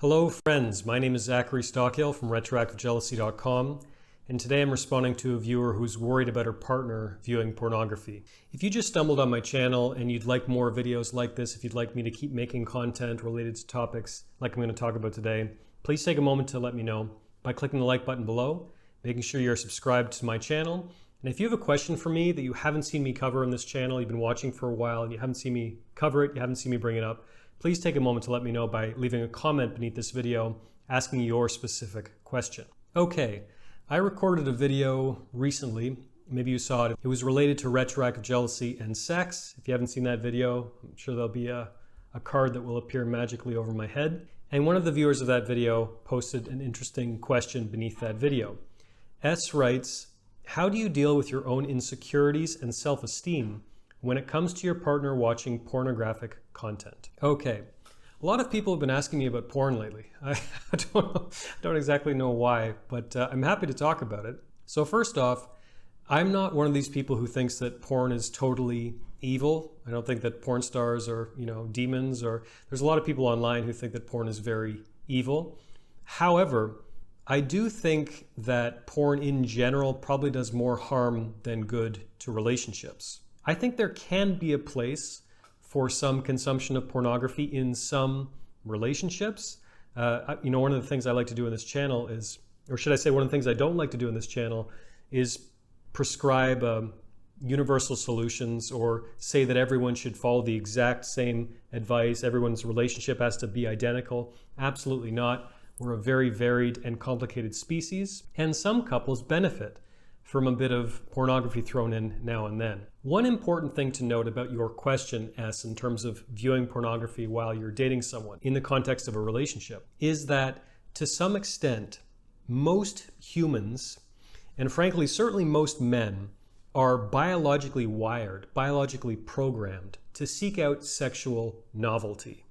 Hello friends, my name is Zachary Stockill from retroactivejealousy.com, and today I'm responding to a viewer who's worried about her partner viewing pornography. If you just stumbled on my channel and you'd like more videos like this, if you'd like me to keep making content related to topics like I'm going to talk about today, please take a moment to let me know by clicking the like button below, making sure you're subscribed to my channel. And if you have a question for me that you haven't seen me cover on this channel, you've been watching for a while and you haven't seen me cover it, you haven't seen me bring it up, please take a moment to let me know by leaving a comment beneath this video asking your specific question. Okay, I recorded a video recently, maybe you saw it. It was related to retroactive jealousy and sex. If you haven't seen that video, I'm sure there'll be a card that will appear magically over my head. And one of the viewers of that video posted an interesting question beneath that video. S writes, how do you deal with your own insecurities and self-esteem when it comes to your partner watching pornographic content? Okay, a lot of people have been asking me about porn lately. I don't exactly know why, but I'm happy to talk about it. So first off, I'm not one of these people who thinks that porn is totally evil. I don't think that porn stars are, demons, or there's a lot of people online who think that porn is very evil. However, I do think that porn in general probably does more harm than good to relationships. I think there can be a place for some consumption of pornography in some relationships. One of the things I like to do in this channel is, or should I say one of the things I don't like to do in this channel is prescribe universal solutions or say that everyone should follow the exact same advice, everyone's relationship has to be identical. Absolutely not. We're a very varied and complicated species, and some couples benefit from a bit of pornography thrown in now and then. One important thing to note about your question, S, in terms of viewing pornography while you're dating someone in the context of a relationship, is that to some extent, most humans, and frankly, certainly most men, are biologically wired, biologically programmed to seek out sexual novelty.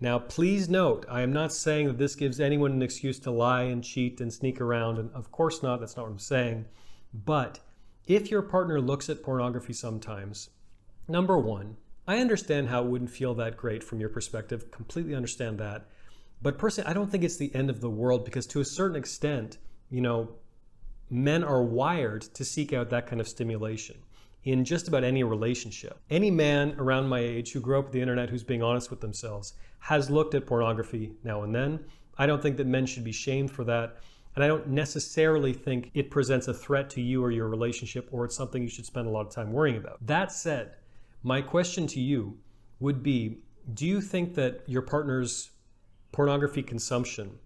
Now, please note, I am not saying that this gives anyone an excuse to lie and cheat and sneak around, and of course not, that's not what I'm saying. But if your partner looks at pornography sometimes, number one, I understand how it wouldn't feel that great from your perspective, completely understand that. But personally, I don't think it's the end of the world because to a certain extent, men are wired to seek out that kind of stimulation in just about any relationship. Any man around my age who grew up with the internet who's being honest with themselves has looked at pornography now and then. I don't think that men should be shamed for that. And I don't necessarily think it presents a threat to you or your relationship, or it's something you should spend a lot of time worrying about. That said, my question to you would be, do you think that your partner's pornography consumption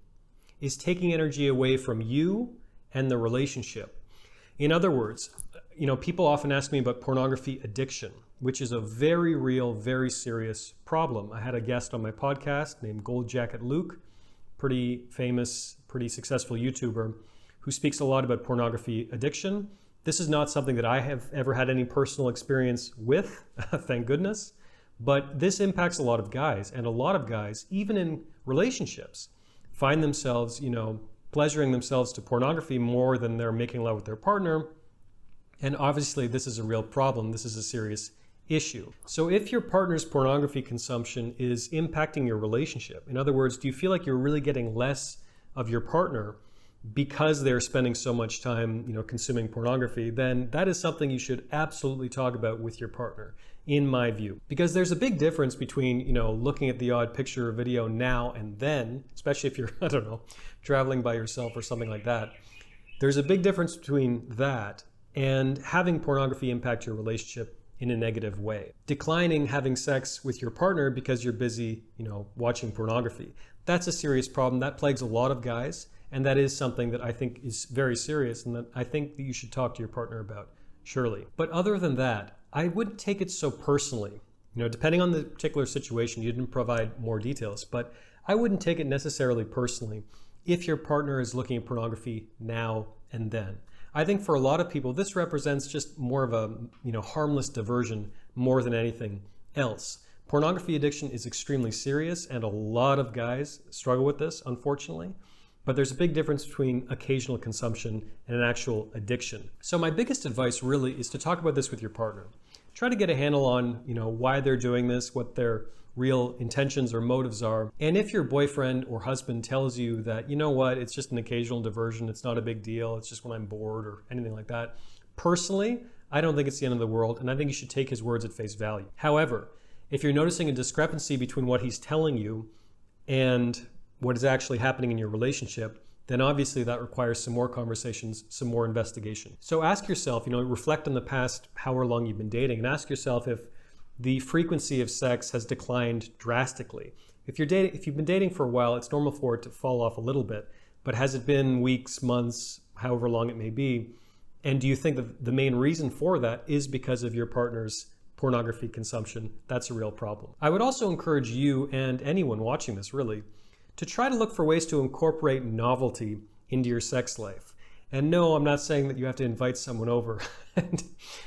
is taking energy away from you and the relationship? In other words, people often ask me about pornography addiction, which is a very real, very serious problem. I had a guest on my podcast named Gold Jacket Luke, pretty famous, pretty successful YouTuber who speaks a lot about pornography addiction. This is not something that I have ever had any personal experience with, thank goodness, but this impacts a lot of guys, and a lot of guys, even in relationships, find themselves, pleasuring themselves to pornography more than they're making love with their partner. And obviously this is a real problem. This is a serious issue. So if your partner's pornography consumption is impacting your relationship, in other words, do you feel like you're really getting less of your partner because they're spending so much time, consuming pornography, then that is something you should absolutely talk about with your partner, in my view. Because there's a big difference between, looking at the odd picture or video now and then, especially if you're, traveling by yourself or something like that. There's a big difference between that and having pornography impact your relationship in a negative way. Declining having sex with your partner because you're busy, watching pornography. That's a serious problem. That plagues a lot of guys. And that is something that I think is very serious and that I think that you should talk to your partner about, surely. But other than that, I wouldn't take it so personally. Depending on the particular situation, you didn't provide more details, but I wouldn't take it necessarily personally if your partner is looking at pornography now and then. I think for a lot of people, this represents just more of a harmless diversion more than anything else. Pornography addiction is extremely serious, and a lot of guys struggle with this, unfortunately. But there's a big difference between occasional consumption and an actual addiction. So my biggest advice really is to talk about this with your partner. Try to get a handle on why they're doing this, what their real intentions or motives are. And if your boyfriend or husband tells you that, you know what, it's just an occasional diversion, it's not a big deal, it's just when I'm bored or anything like that, personally, I don't think it's the end of the world, and I think you should take his words at face value. However, if you're noticing a discrepancy between what he's telling you and what is actually happening in your relationship, then obviously that requires some more conversations, some more investigation. So ask yourself, reflect on the past however long you've been dating, and ask yourself if the frequency of sex has declined drastically. If you've been dating for a while, it's normal for it to fall off a little bit, but has it been weeks, months, however long it may be? And do you think that the main reason for that is because of your partner's pornography consumption? That's a real problem. I would also encourage you and anyone watching this really to try to look for ways to incorporate novelty into your sex life. And no, I'm not saying that you have to invite someone over and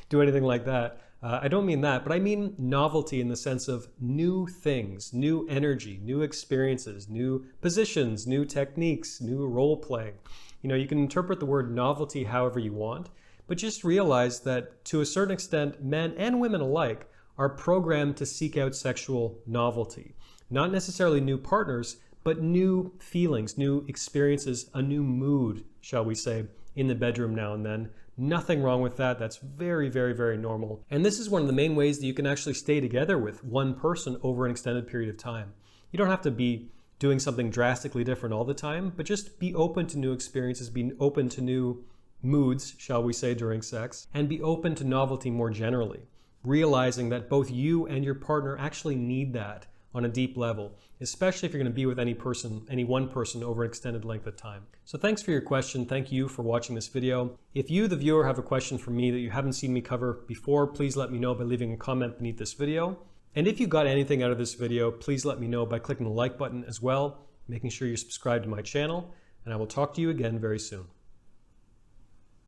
do anything like that. I don't mean that, but I mean novelty in the sense of new things, new energy, new experiences, new positions, new techniques, new role playing. You can interpret the word novelty however you want, but just realize that to a certain extent, men and women alike are programmed to seek out sexual novelty. Not necessarily new partners, but new feelings, new experiences, a new mood, shall we say, in the bedroom now and then. Nothing wrong with that. That's very, very, very normal. And this is one of the main ways that you can actually stay together with one person over an extended period of time. You don't have to be doing something drastically different all the time, but just be open to new experiences, be open to new moods, shall we say, during sex, and be open to novelty more generally, realizing that both you and your partner actually need that on a deep level, especially if you're going to be with any one person over an extended length of time. So thanks for your question. Thank you for watching this video. If you, the viewer, have a question for me that you haven't seen me cover before, please let me know by leaving a comment beneath this video. And if you got anything out of this video, please let me know by clicking the like button as well, making sure you're subscribed to my channel, and I will talk to you again very soon.